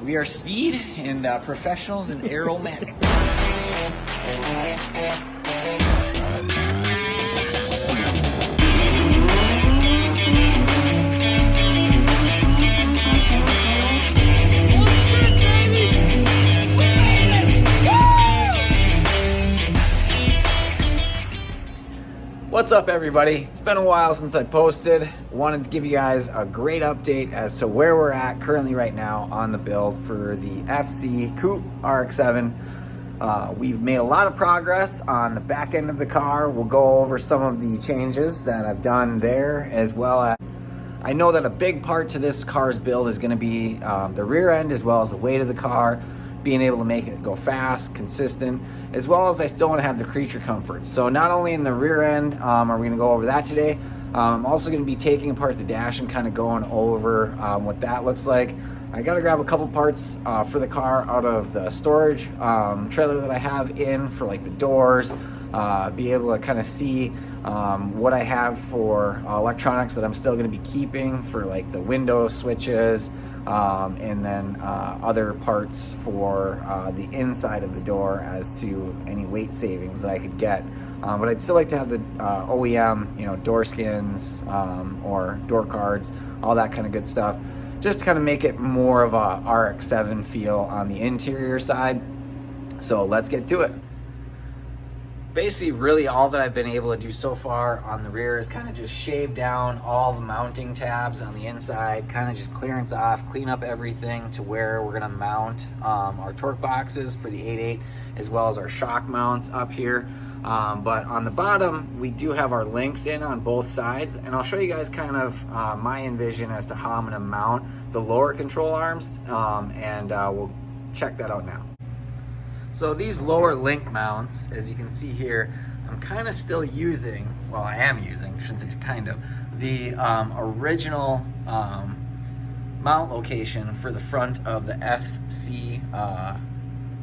We are speed and professionals in aeromatics. What's up, everybody? It's been a while since I posted. Wanted to give you guys a great update as to where we're at currently right now on the build for the FC Coupe RX-7. We've made a lot of progress on the back end of the car. We'll go over some of the changes that I've done there, as well as I know that a big part to this car's build is going to be the rear end, as well as the weight of the car, being able to make it go fast, consistent, as well as I still want to have the creature comfort. So not only in the rear end are we going to go over that today, I'm also going to be taking apart the dash and kind of going over what that looks like. I got to grab a couple parts for the car out of the storage trailer that I have in for like the doors, be able to kind of see what I have for electronics that I'm still going to be keeping for like the window switches, and then other parts for the inside of the door as to any weight savings that I could get. But I'd still like to have the OEM, door skins or door cards, all that kind of good stuff, just to kind of make it more of a RX-7 feel on the interior side. So let's get to it. Basically, really all that I've been able to do so far on the rear is kind of just shave down all the mounting tabs on the inside, kind of just clearance off, clean up everything to where we're going to mount our torque boxes for the 8.8, as well as our shock mounts up here. But on the bottom, we do have our links in on both sides, and I'll show you guys kind of my envision as to how I'm going to mount the lower control arms, and we'll check that out now. So these lower link mounts, as you can see here, I'm kind of still using, well, I am using, I shouldn't say kind of, the original mount location for the front of the FC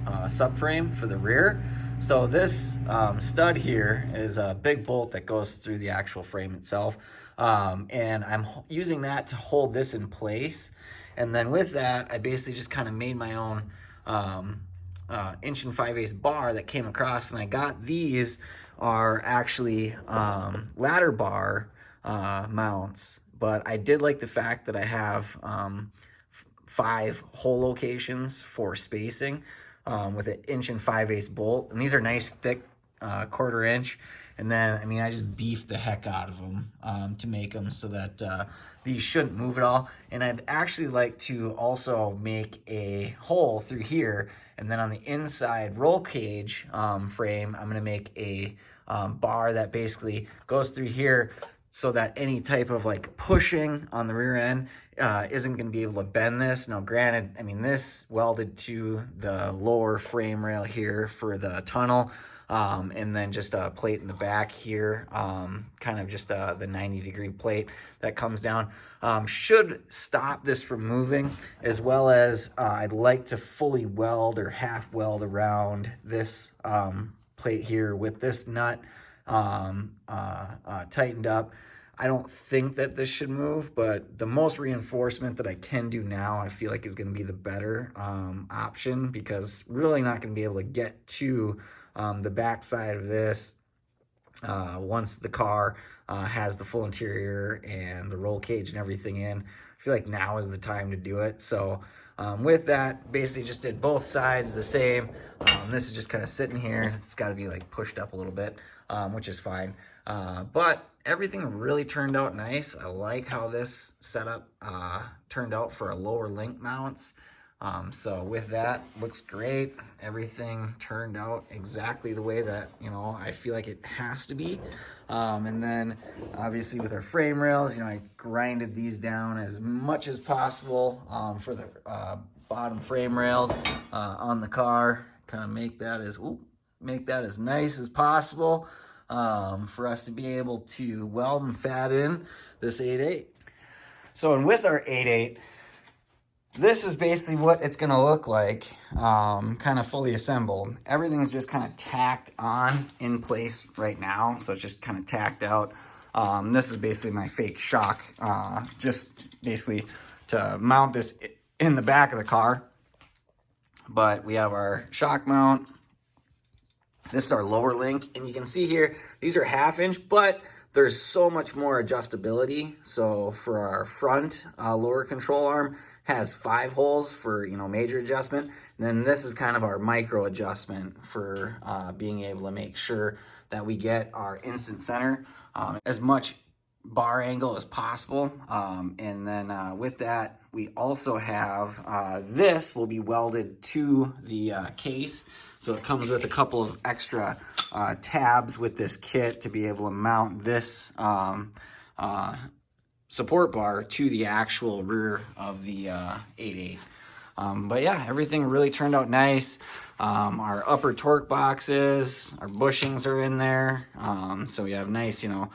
subframe for the rear. So this stud here is a big bolt that goes through the actual frame itself. And I'm using that to hold this in place. And then with that, I basically just kind of made my own 1 5/8" bar that came across, and I got these are actually ladder bar mounts, but I did like the fact that I have 5 hole locations for spacing with an 1 5/8" bolt, and these are nice thick 1/4 inch. And then, I mean, I just beefed the heck out of them to make them so that these shouldn't move at all. And I'd actually like to also make a hole through here. And then on the inside roll cage frame, I'm gonna make a bar that basically goes through here so that any type of like pushing on the rear end isn't gonna be able to bend this. Now granted, I mean, this welded to the lower frame rail here for the tunnel. And then just a plate in the back here, kind of just the 90-degree plate that comes down, should stop this from moving, as well as I'd like to fully weld or half weld around this plate here with this nut tightened up. I don't think that this should move, but the most reinforcement that I can do now, I feel like is going to be the better option, because really not going to be able to get to the back side of this once the car has the full interior and the roll cage and everything in. I feel like now is the time to do it. So with that, basically just did both sides the same. This is just kind of sitting here. It's got to be like pushed up a little bit, which is fine. But everything really turned out nice. I like how this setup turned out for a lower link mounts. So with that, looks great. Everything turned out exactly the way that, I feel like it has to be. And then obviously with our frame rails, I grinded these down as much as possible for the bottom frame rails on the car. Kind of make that as nice as possible for us to be able to weld and fab in this 8.8. So, and with our 8.8, this is basically what it's going to look like, kind of fully assembled. Everything's just kind of tacked on in place right now, so it's just kind of tacked out. This is basically my fake shock, just basically to mount this in the back of the car. But we have our shock mount. This is our lower link, and you can see here, these are 1/2 inch, but there's so much more adjustability. So for our front lower control arm has 5 holes for, you know, major adjustment. And then this is kind of our micro adjustment for being able to make sure that we get our instant center as much bar angle as possible. And then with that, we also have this will be welded to the case. So it comes with a couple of extra tabs with this kit to be able to mount this support bar to the actual rear of the 8.8. But yeah, everything really turned out nice. Our upper torque boxes, our bushings are in there. So we have nice, you know,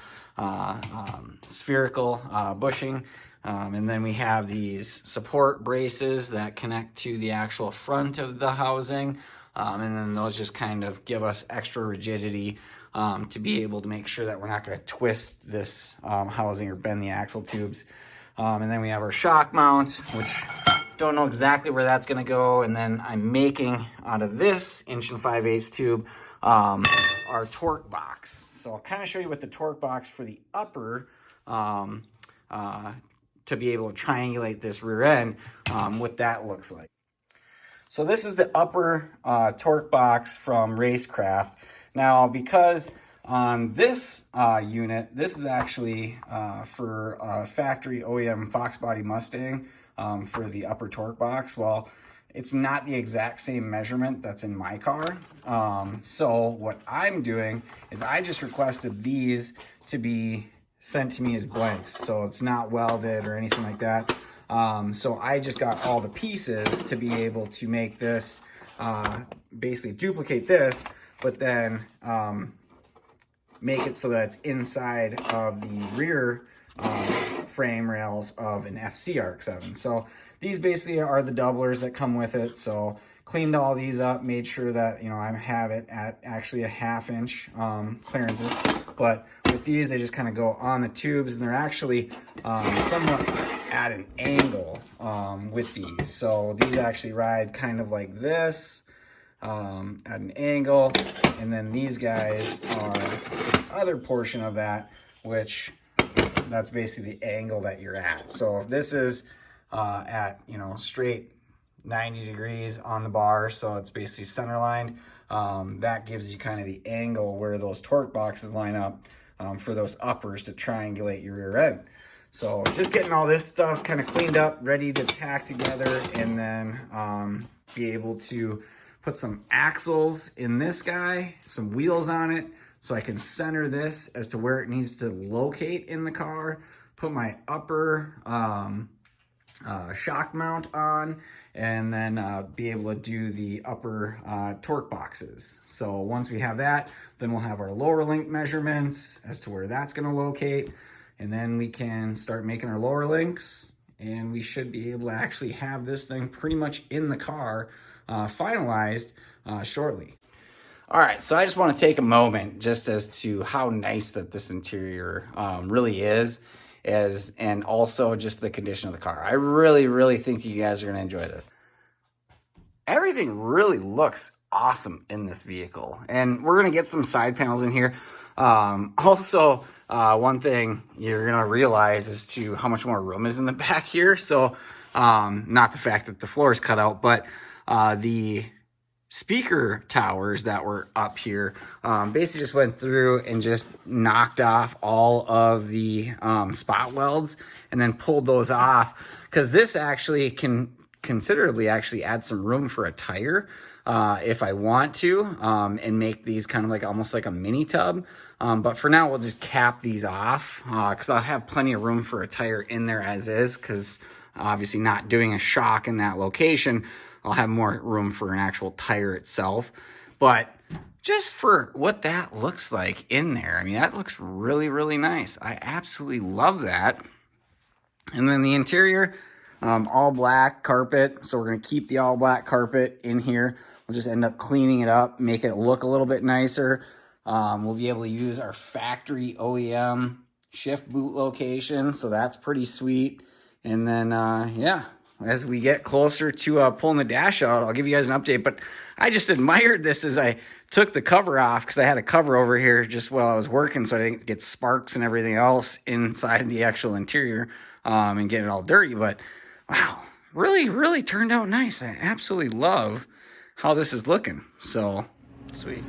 spherical bushing. And then we have these support braces that connect to the actual front of the housing. And then those just kind of give us extra rigidity to be able to make sure that we're not going to twist this housing or bend the axle tubes. And then we have our shock mount, which don't know exactly where that's going to go. And then I'm making out of this 1 5/8" tube our torque box. So I'll kind of show you what the torque box for the upper to be able to triangulate this rear end, what that looks like. So this is the upper torque box from RaceCraft. Now, because on this unit, this is actually for a factory OEM Fox Body Mustang for the upper torque box. Well, it's not the exact same measurement that's in my car. So what I'm doing is I just requested these to be sent to me as blanks. So it's not welded or anything like that. So I just got all the pieces to be able to make this, basically duplicate this, but then make it so that it's inside of the rear frame rails of an FC ARC-7. So these basically are the doublers that come with it. So cleaned all these up, made sure that, you know, I have it at actually a 1/2 inch clearances. But with these, they just kind of go on the tubes, and they're actually somewhat at an angle with these. So these actually ride kind of like this at an angle, and then these guys are the other portion of that, which that's basically the angle that you're at. So if this is at, you know, straight 90 degrees on the bar, so it's basically center lined, that gives you kind of the angle where those torque boxes line up for those uppers to triangulate your rear end. So just getting all this stuff kind of cleaned up, ready to tack together, and then be able to put some axles in this guy, some wheels on it, so I can center this as to where it needs to locate in the car, put my upper shock mount on, and then be able to do the upper torque boxes. So once we have that, then we'll have our lower link measurements as to where that's going to locate, and then we can start making our lower links, and we should be able to actually have this thing pretty much in the car finalized shortly. All right, so I just want to take a moment just as to how nice that this interior really is, and also just the condition of the car. I really think you guys are going to enjoy this. Everything really looks awesome in this vehicle, and we're going to get some side panels in here. Also, one thing you're going to realize is to how much more room is in the back here. So not the fact that the floor is cut out, but the speaker towers that were up here basically just went through and just knocked off all of the spot welds and then pulled those off, because this actually can considerably actually add some room for a tire if I want to, and make these kind of like almost like a mini tub. But for now, we'll just cap these off because I'll have plenty of room for a tire in there as is, because obviously not doing a shock in that location, I'll have more room for an actual tire itself. But just for what that looks like in there, I mean, that looks really nice. I absolutely love that. And then the interior, all black carpet. So we're going to keep the all black carpet in here. We'll just end up cleaning it up, make it look a little bit nicer. We'll be able to use our factory OEM shift boot location. So that's pretty sweet. And then, yeah, as we get closer to pulling the dash out, I'll give you guys an update. But I just admired this as I took the cover off, because I had a cover over here just while I was working so I didn't get sparks and everything else inside the actual interior and get it all dirty. But wow, really turned out nice. I absolutely love how this is looking. So sweet.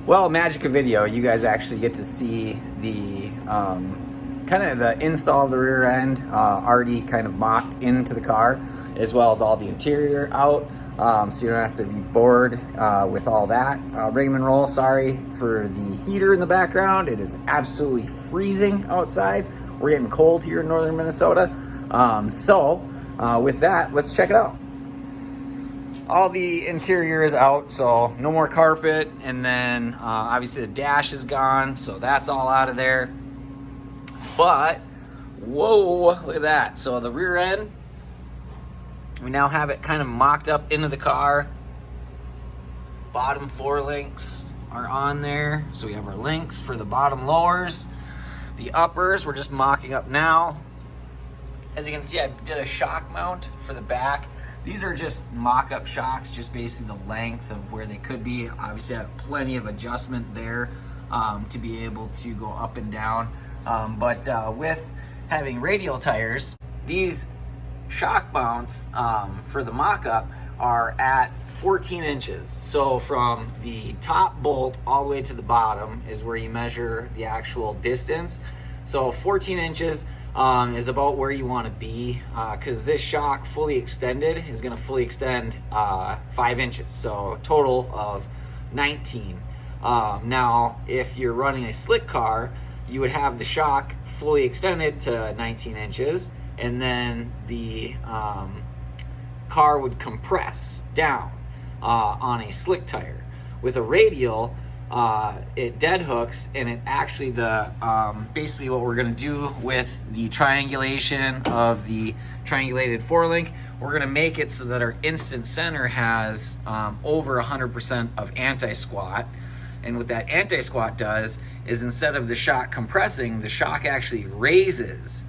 Well, magic of video, you guys actually get to see the kind of the install of the rear end already kind of mocked into the car, as well as all the interior out, so you don't have to be bored with all that. Rig and roll, sorry for the heater in the background. It is absolutely freezing outside. We're getting cold here in northern Minnesota. With that, let's check it out. All the interior is out, so no more carpet, and then obviously the dash is gone, so that's all out of there. But whoa, look at that. So the rear end, we now have it kind of mocked up into the car. Bottom 4 links are on there, so we have our links for the bottom lowers. The uppers we're just mocking up now. As you can see, I did a shock mount for the back. These are just mock-up shocks, just basically the length of where they could be. Obviously, I have plenty of adjustment there to be able to go up and down. But with having radial tires, these shock mounts for the mock-up are at 14 inches. So from the top bolt all the way to the bottom is where you measure the actual distance. So 14 inches is about where you want to be, because this shock fully extended is going to fully extend 5 inches, so a total of 19. Now if you're running a slick car, you would have the shock fully extended to 19 inches, and then the car would compress down on a slick tire. With a radial, it dead hooks, and it actually basically what we're going to do with the triangulation of the triangulated 4-link, we're going to make it so that our instant center has over 100% of anti-squat. And what that anti-squat does is, instead of the shock compressing, the shock actually raises.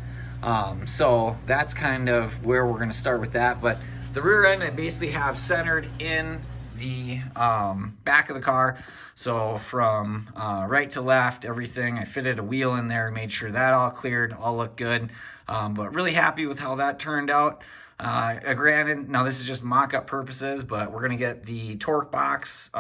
So that's kind of where we're going to start with that. But the rear end I basically have centered in the back of the car. So from right to left, everything, I fitted a wheel in there, made sure that all cleared, all looked good. But really happy with how that turned out. Granted, now this is just mock-up purposes, but we're gonna get the torque box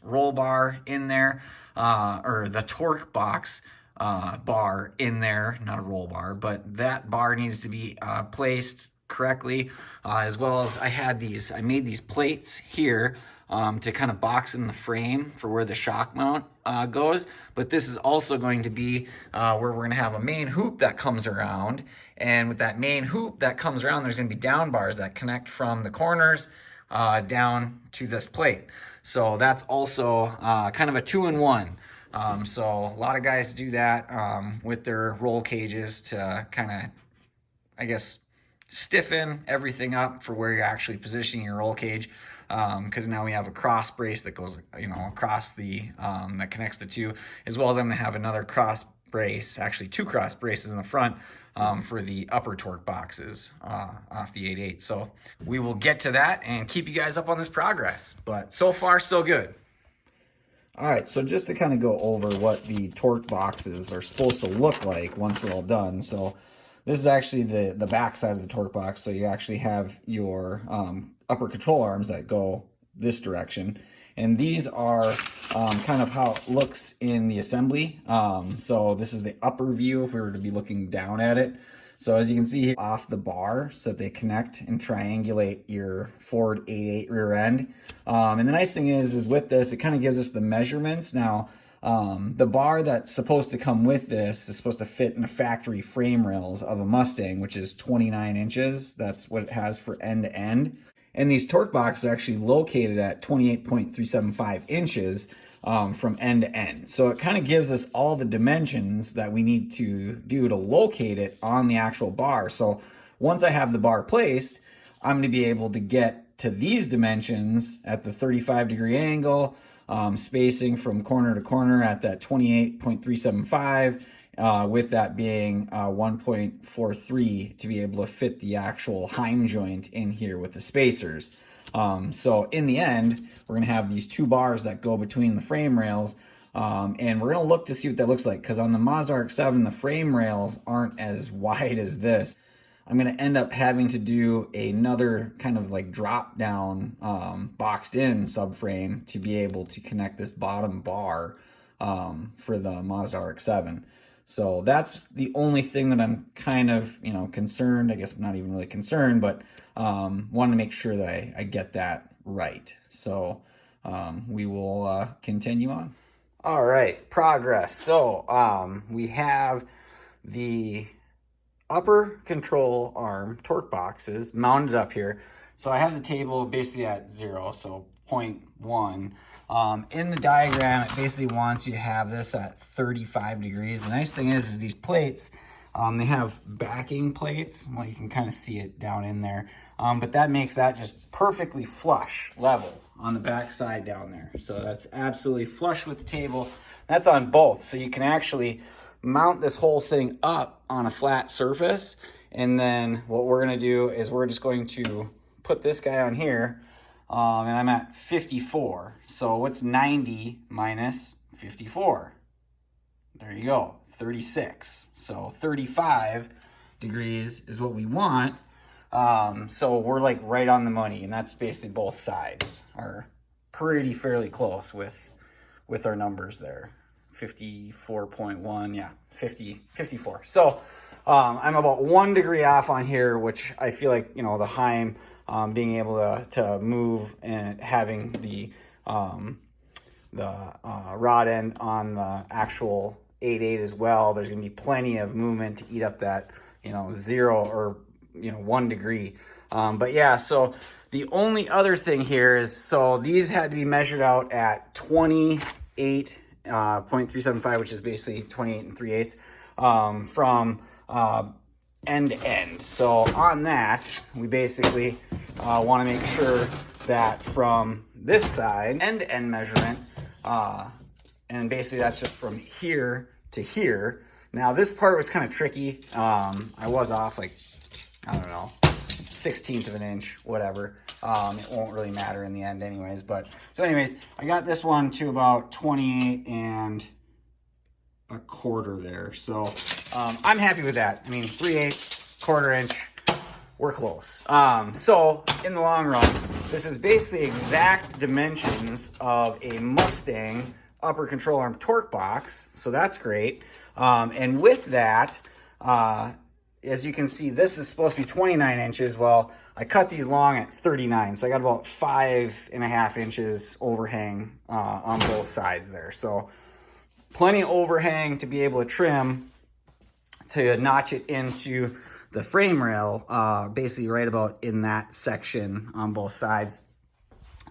roll bar in there, or the torque box bar in there, not a roll bar, but that bar needs to be placed correctly, as well as I made these plates here to kind of box in the frame for where the shock mount goes. But this is also going to be where we're going to have a main hoop that comes around, and with that main hoop that comes around, there's going to be down bars that connect from the corners down to this plate. So that's also kind of a 2-in-1. So a lot of guys do that with their roll cages to kind of, I guess, stiffen everything up for where you're actually positioning your roll cage, because now we have a cross brace that goes, across the that connects the two, as well as I'm going to have another cross brace, actually 2 cross braces in the front for the upper torque boxes off the 8.8. So we will get to that and keep you guys up on this progress, but so far so good. All right, so just to kind of go over what the torque boxes are supposed to look like once we're all done. So this is actually the back side of the torque box. So you actually have your upper control arms that go this direction. And these are kind of how it looks in the assembly. So this is the upper view if we were to be looking down at it. So as you can see here, off the bar, so that they connect and triangulate your Ford 8.8 rear end. And the nice thing is with this, it kind of gives us the measurements. Now, the bar that's supposed to come with this is supposed to fit in the factory frame rails of a Mustang, which is 29 inches. That's what it has for end to end. And these torque boxes are actually located at 28.375 inches from end to end. So it kind of gives us all the dimensions that we need to do to locate it on the actual bar. So once I have the bar placed, I'm going to be able to get to these dimensions at the 35-degree angle, spacing from corner to corner at that 28.375, with that being 1.43 to be able to fit the actual Heim joint in here with the spacers. So in the end, we're going to have these two bars that go between the frame rails, and we're going to look to see what that looks like, because on the Mazda RX-7, the frame rails aren't as wide as this. I'm going to end up having to do another kind of like drop down boxed in subframe to be able to connect this bottom bar for the Mazda RX-7. So that's the only thing that I'm kind of, concerned, I guess not even really concerned, but want to make sure that I get that right. So we will continue on. All right, progress. So we have the upper control arm torque boxes mounted up here. So I have the table basically at 0, so 0.1. In the diagram, it basically wants you to have this at 35 degrees. The nice thing is these plates, they have backing plates. Well, you can kind of see it down in there. But that makes that just perfectly flush level on the back side down there. So that's absolutely flush with the table. That's on both. So you can actually mount this whole thing up on a flat surface, and then what we're going to do is we're just going to put this guy on here, and I'm at 54. So what's 90 minus 54? There you go, 36. So 35 degrees is what we want. So we're like right on the money, and that's basically both sides are pretty fairly close with our numbers there. 54.1, yeah, 54. So I'm about 1 degree off on here, which I feel like, the Heim being able to move and having the rod end on the actual 8.8 as well, there's going to be plenty of movement to eat up that, 0 or 1 degree. But yeah, so the only other thing here is, so these had to be measured out at 28.375, which is basically 28 3/8 from end to end. So on that, we basically want to make sure that from this side, end-to-end measurement, and basically that's just from here to here. Now this part was kind of tricky. I was off like, I don't know, 1/16 of an inch, whatever. It won't really matter in the end anyways. But so anyways, I got this one to about 28 1/4 there. So I'm happy with that. I mean, 3/8, 1/4 inch, we're close. So in the long run, this is basically exact dimensions of a Mustang upper control arm torque box. So that's great. And with that, as you can see, this is supposed to be 29 inches. Well, I cut these long at 39, so I got about 5.5 inches overhang on both sides there. So plenty of overhang to be able to trim to notch it into the frame rail, basically right about in that section on both sides.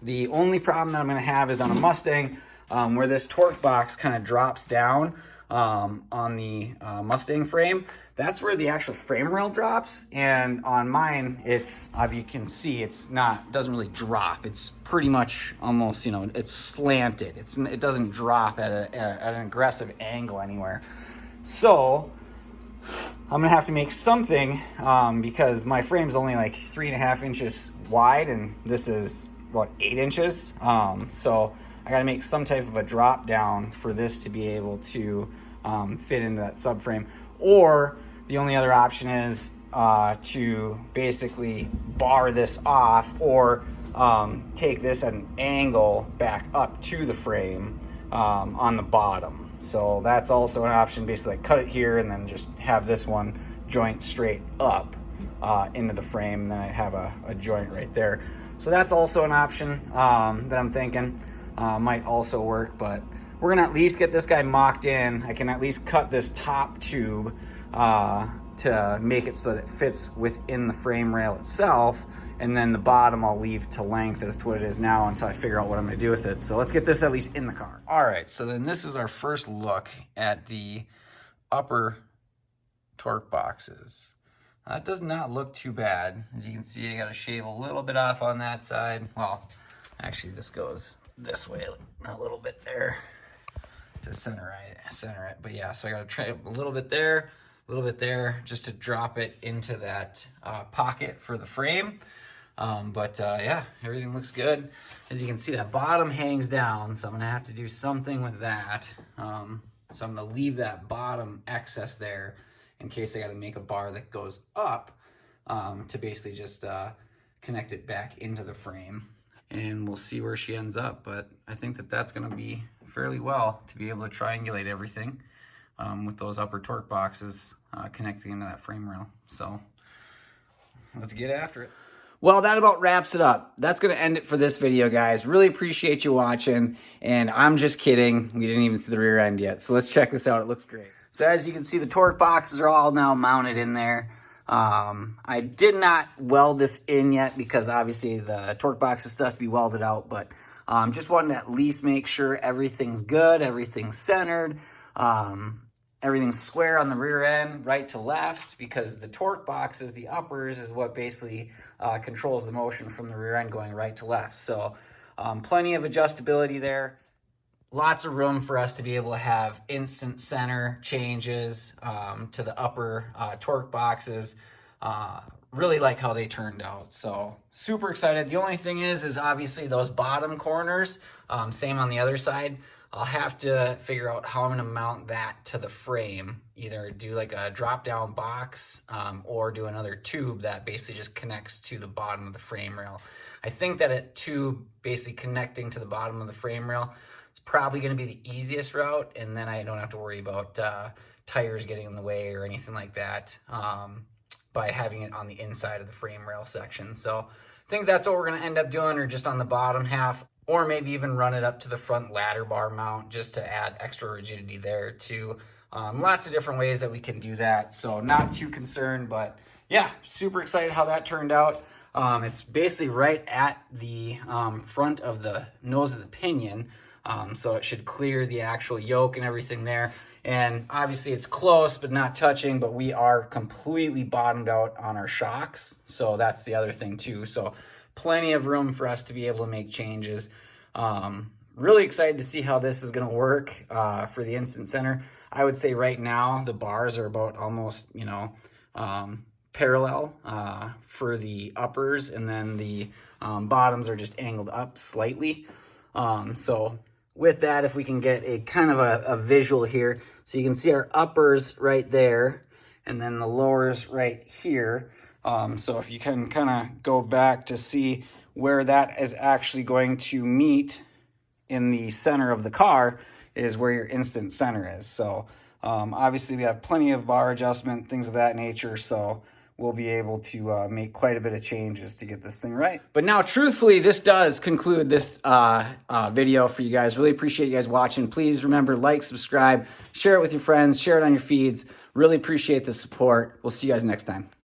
The only problem that I'm going to have is on a Mustang, where this torque box kind of drops down on the Mustang frame. That's where the actual frame rail drops, and on mine, it's, you can see, doesn't really drop. It's pretty much almost, it's slanted. It doesn't drop at an aggressive angle anywhere. So I'm gonna have to make something, because my frame's only like 3.5 inches wide, and this is about 8 inches. So I gotta make some type of a drop down for this to be able to fit into that subframe. Or the only other option is to basically bar this off, or take this at an angle back up to the frame on the bottom. So that's also an option, basically like cut it here and then just have this one joint straight up into the frame, and then I'd have a joint right there. So that's also an option that I'm thinking might also work, but we're gonna at least get this guy mocked in. I can at least cut this top tube to make it so that it fits within the frame rail itself, and then the bottom I'll leave to length as to what it is now until I figure out what I'm gonna do with it. So let's get this at least in the car. All right, so then this is our first look at the upper torque boxes. That does not look too bad. As you can see, I gotta shave a little bit off on that side. Well, actually this goes this way a little bit there. to center it. But yeah, so I got to try a little bit there, just to drop it into that pocket for the frame. Yeah, everything looks good. As you can see, that bottom hangs down, so I'm gonna have to do something with that. So I'm gonna leave that bottom excess there in case I gotta make a bar that goes up to basically just connect it back into the frame. And we'll see where she ends up, but I think that that's gonna be fairly well to be able to triangulate everything with those upper torque boxes connecting into that frame rail. So let's get after it. Well, that about wraps it up. That's going to end it for this video, guys. Really appreciate you watching. And I'm just kidding. We didn't even see the rear end yet. So let's check this out. It looks great. So as you can see, the torque boxes are all now mounted in there. I did not weld this in yet because obviously the torque boxes stuff to be welded out. But just wanted to at least make sure everything's good, everything's centered. Everything's square on the rear end, right to left, because the torque boxes, the uppers, is what basically controls the motion from the rear end going right to left. So plenty of adjustability there. Lots of room for us to be able to have instant center changes to the upper torque boxes. Really like how they turned out. So super excited. The only thing is obviously those bottom corners, same on the other side. I'll have to figure out how I'm going to mount that to the frame. Either do like a drop down box or do another tube that basically just connects to the bottom of the frame rail. I think that a tube basically connecting to the bottom of the frame rail is probably going to be the easiest route, and then I don't have to worry about tires getting in the way or anything like that by having it on the inside of the frame rail section. So I think that's what we're going to end up doing, or just on the bottom half. Or maybe even run it up to the front ladder bar mount just to add extra rigidity there too. Lots of different ways that we can do that. So not too concerned, but yeah, super excited how that turned out. It's basically right at the front of the nose of the pinion. So it should clear the actual yoke and everything there. And obviously it's close, but not touching, but we are completely bottomed out on our shocks. So that's the other thing too. So plenty of room for us to be able to make changes. Really excited to see how this is going to work for the instant center. I would say right now the bars are about almost, parallel for the uppers, and then the bottoms are just angled up slightly. So with that, if we can get a kind of a visual here, so you can see our uppers right there, and then the lowers right here. So if you can kind of go back to see where that is actually going to meet in the center of the car is where your instant center is. So obviously we have plenty of bar adjustment, things of that nature. So we'll be able to make quite a bit of changes to get this thing right. But now, truthfully, this does conclude this video for you guys. Really appreciate you guys watching. Please remember, like, subscribe, share it with your friends, share it on your feeds. Really appreciate the support. We'll see you guys next time.